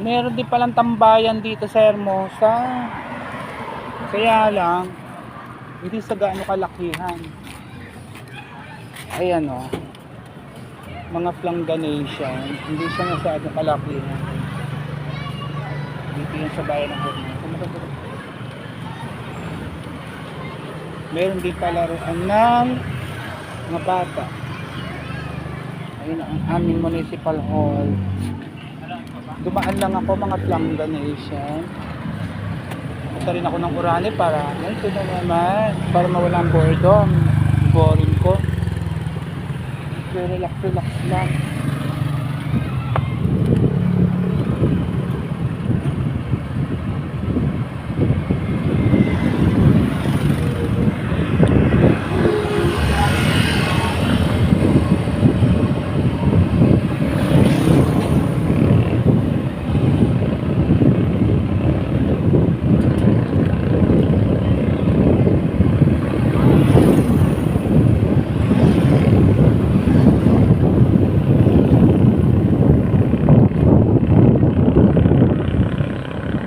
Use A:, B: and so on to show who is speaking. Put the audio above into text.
A: Meron din palang tambayan dito sa Hermosa. Kaya lang, hindi sa gaano kalakihan. Ayan o. Mga Planganation. Hindi siya masyadong kalakihan. Dito yan sa bayan ng Hermosa. Meron din palaruan ng mga bata. Ayun ang aming municipal hall. Dumaan lang ako mga Planganation. Punta rin ako ng Urani para ito na naman para mawala ang boredom. Boring ko. So relax lang.